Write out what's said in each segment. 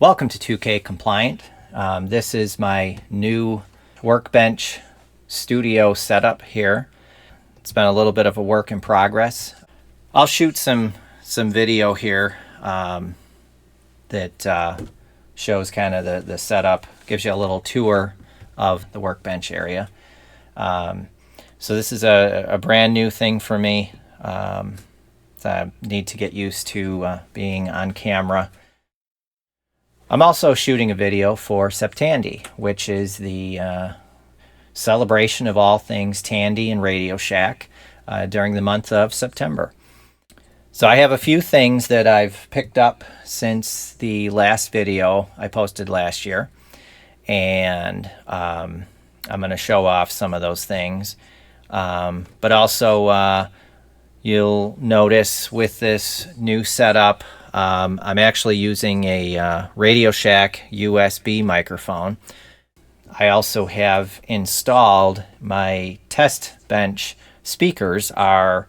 Welcome to 2K Compliant. This is my new workbench studio setup here. It's been a little bit of a work in progress. I'll shoot some video here that shows kind of the setup, gives you a little tour of the workbench area. So this is a brand new thing for me. So I need to get used to being on camera. I'm also shooting a video for Tandy, which is the celebration of all things Tandy and Radio Shack during the month of September. So I have a few things that I've picked up since the last video I posted last year, and I'm going to show off some of those things. But also you'll notice with this new setup, I'm actually using a Radio Shack USB microphone. I also have installed my test bench speakers. They're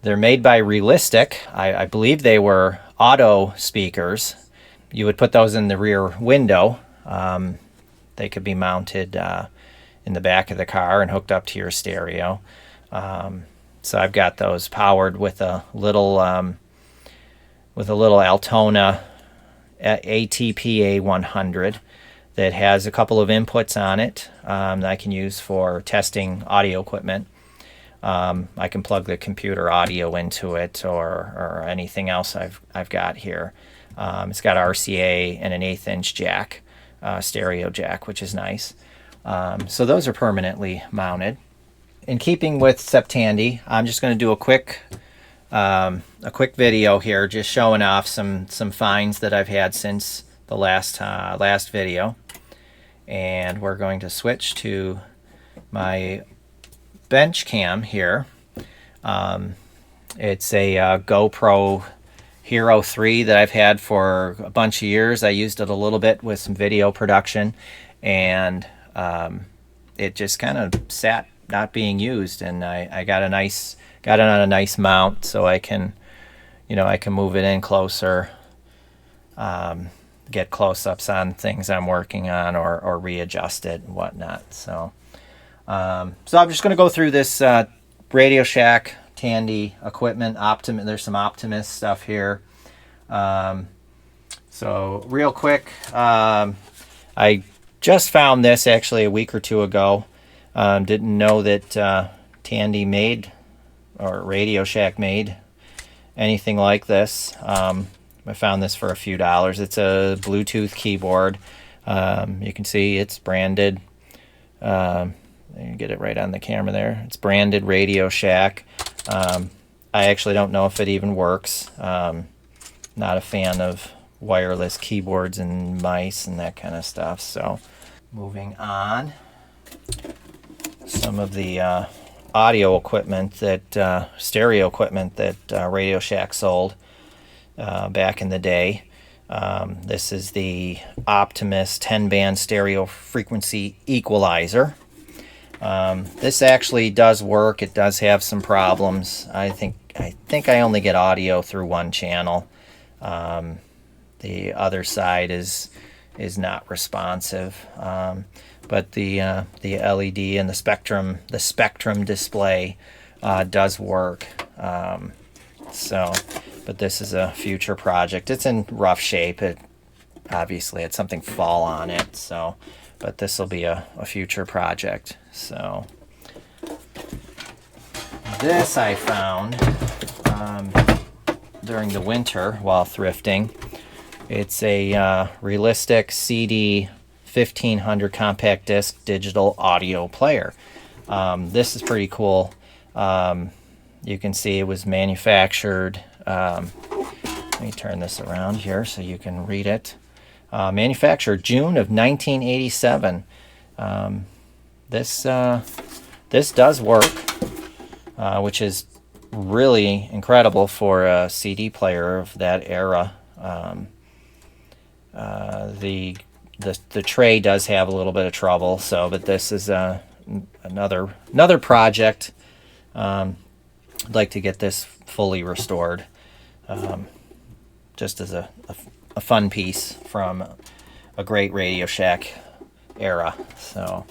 made by Realistic. I believe they were auto speakers. You would put those in the rear window. They could be mounted in the back of the car and hooked up to your stereo. So I've got those powered with a little Altona ATPA 100 that has a couple of inputs on it that I can use for testing audio equipment. I can plug the computer audio into it or anything else I've got here. It's got RCA and an 1/8 inch jack, stereo jack, which is nice. So those are permanently mounted. In keeping with Tandy, I'm just going to do a quick video here, just showing off some finds that I've had since the last video. And we're going to switch to my bench cam here. It's a GoPro Hero 3 that I've had for a bunch of years. I used it a little bit with some video production, and it just kind of sat not being used, and I got it on a nice mount, so I can move it in closer, get close-ups on things I'm working on, or readjust it and whatnot. So I'm just going to go through this Radio Shack Tandy equipment. There's some Optimus stuff here. So real quick, I just found this actually a week or two ago. Didn't know that Tandy made, or Radio Shack made, anything like this. I found this for a few dollars. It's a Bluetooth keyboard. You can see it's branded. You get it right on the camera there. It's branded Radio Shack. I actually don't know if it even works. Not a fan of wireless keyboards and mice and that kind of stuff. So moving on. Some of the audio equipment stereo equipment that Radio Shack sold back in the day. This is the Optimus 10-band stereo frequency equalizer. This actually does work. It does have some problems. I think I only get audio through one channel. The other side is not responsive. But the LED and the spectrum display does work. But this is a future project. It's in rough shape. Obviously had something fall on it. So, but this will be a future project. So this I found during the winter while thrifting. It's a Realistic CD 1500 compact disc digital audio player. This is pretty cool. You can see it was manufactured. Let me turn this around here so you can read it. Manufactured June of 1987. This does work, which is really incredible for a CD player of that era. The tray does have a little bit of trouble, but this is another project. I'd like to get this fully restored. just as a fun piece from a great Radio Shack era. So,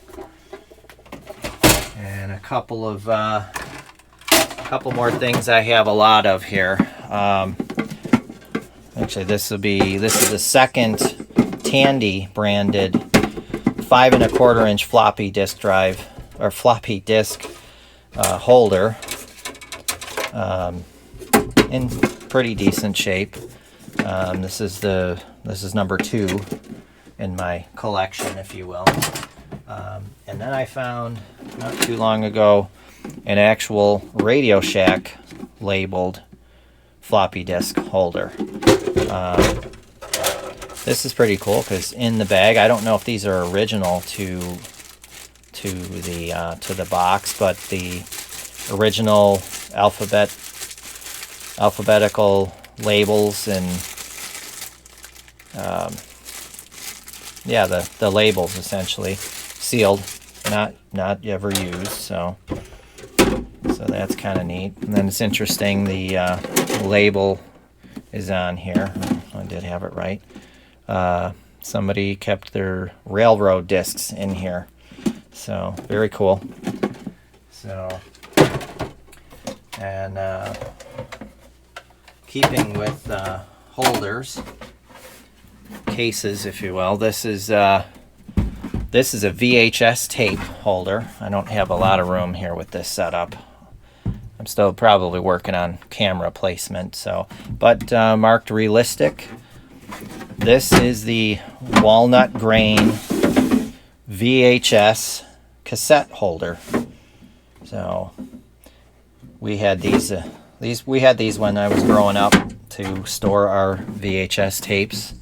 and a couple more things I have a lot of here. Actually, this is the second Tandy branded 5 1/4 inch floppy disk drive or floppy disk holder, in pretty decent shape. This is number 2 in my collection, if you will. And then I found not too long ago an actual Radio Shack labeled floppy disk holder. This is pretty cool because in the bag, I don't know if these are original to the box, but the original alphabetical labels and yeah, the labels essentially sealed, not ever used. So that's kind of neat. And then it's interesting, the label is on here. I did have it right. Somebody kept their railroad discs in here, so very cool. So, and keeping with holders, cases, if you will, this is a VHS tape holder. I don't have a lot of room here with this setup. I'm still probably working on camera placement, so, but marked realistic. This is the walnut grain VHS cassette holder. So we had these when I was growing up to store our VHS tapes.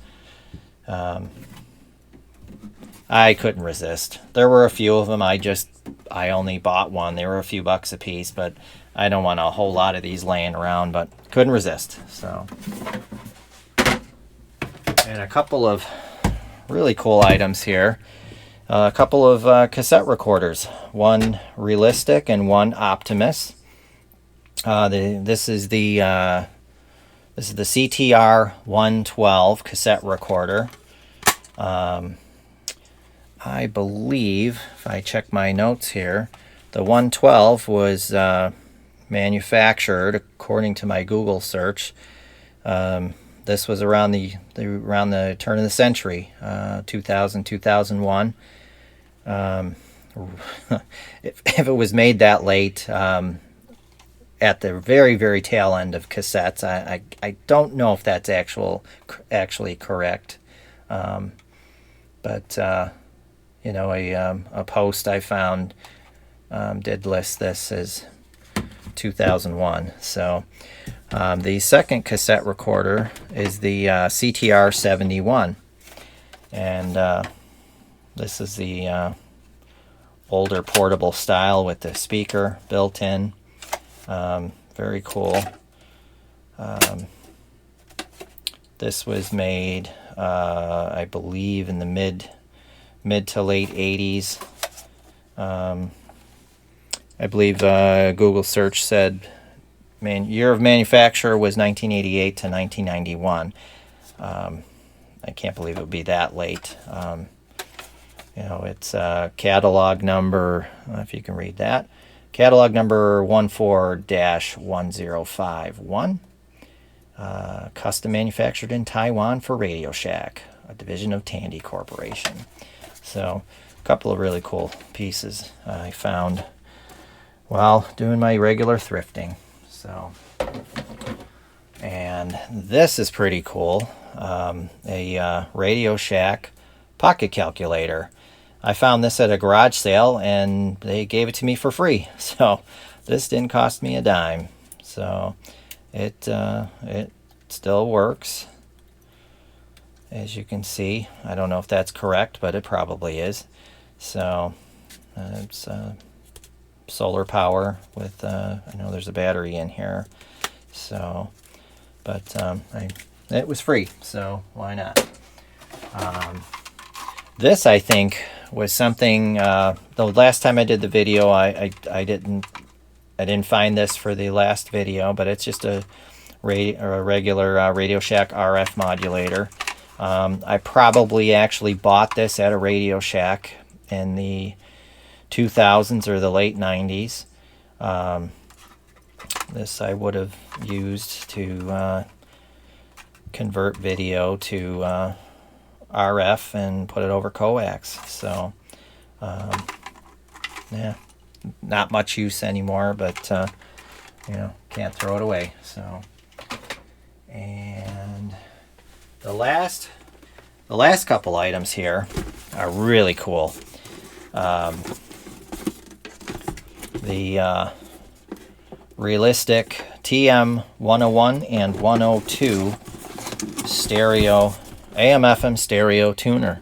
I couldn't resist. There were a few of them. I only bought one. They were a few bucks a piece, but I don't want a whole lot of these laying around, but couldn't resist. So, and a couple of really cool items here. A couple of cassette recorders, one realistic and one Optimus. This is the CTR-112 cassette recorder. I believe, if I check my notes here, the 112 was manufactured, according to my Google search. This was around the turn of the century, 2000, 2001. If it was made that late, at the very, very tail end of cassettes, I don't know if that's actually correct. But you know, a post I found did list this as 2001. So the second cassette recorder is the CTR-71, and this is the older portable style with the speaker built in. Very cool. This was made, I believe, in the mid to late 80s. I believe Google search said year of manufacture was 1988 to 1991. I can't believe it would be that late. You know, it's catalog number, I don't know if you can read that. Catalog number 14-1051. Custom manufactured in Taiwan for Radio Shack, a division of Tandy Corporation. So, a couple of really cool pieces I found while doing my regular thrifting. So, and this is pretty cool. A Radio Shack pocket calculator. I found this at a garage sale and they gave it to me for free. So this didn't cost me a dime. So it still works, as you can see. I don't know if that's correct, but it probably is. So it's solar power with I know there's a battery in here. So, but it was free, so why not? This, I think, was something, the last time I did the video, I didn't find this for the last video, but it's just a a regular Radio Shack RF modulator. I probably actually bought this at a Radio Shack in the 2000s or the late 90s. This I would have used to convert video to RF and put it over coax. So yeah, not much use anymore, but you know, can't throw it away. So, and the last couple items here are really cool. The realistic TM-101 and 102 stereo AM/FM stereo tuner.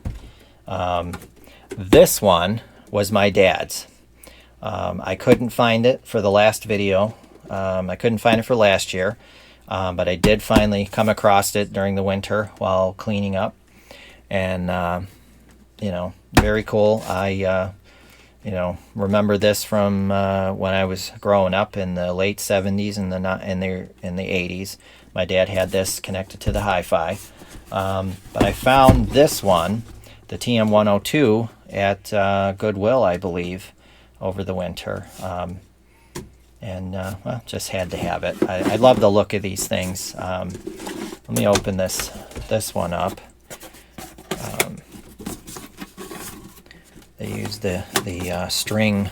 This one was my dad's. I couldn't find it for the last video. I couldn't find it for last year, but I did finally come across it during the winter while cleaning up, and you know, very cool. I you know, remember this from when I was growing up in the late 70s and in the 80s. My dad had this connected to the hi-fi, but I found this one, the TM-102, at Goodwill, I believe, over the winter, and well, just had to have it. I love the look of these things. Let me open this one up. They use the string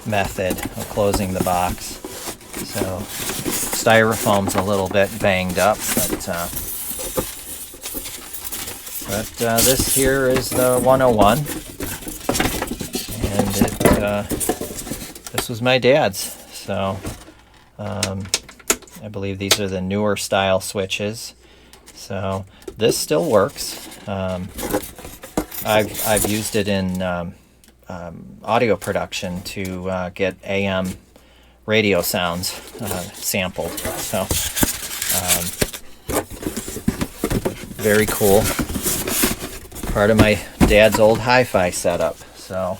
method of closing the box, so styrofoam's a little bit banged up, but this here is the 101, and this was my dad's. So I believe these are the newer style switches. So this still works. I've used it in audio production to get AM radio sounds sampled. So very cool. Part of my dad's old hi-fi setup. So,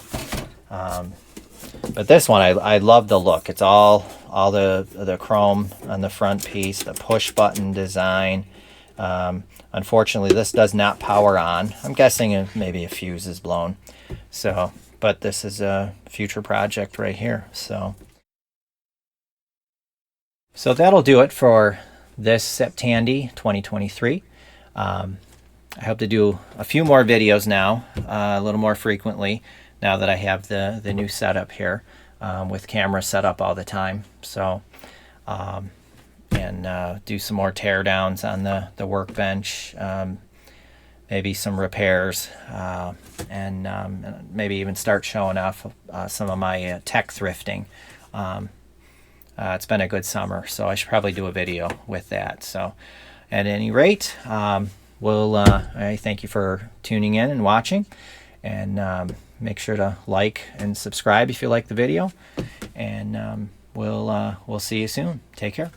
but this one I love the look. It's all the chrome on the front piece, the push button design. Unfortunately, this does not power on. I'm guessing maybe a fuse is blown. So, but this is a future project right here. So that'll do it for this Tandy 2023. I hope to do a few more videos now, a little more frequently, now that I have the new setup here, with camera set up all the time. So, and do some more tear downs on the workbench, maybe some repairs, and maybe even start showing off some of my tech thrifting. It's been a good summer, so I should probably do a video with that. So at any rate, I thank you for tuning in and watching, and make sure to like and subscribe if you like the video, and we'll see you soon. Take care.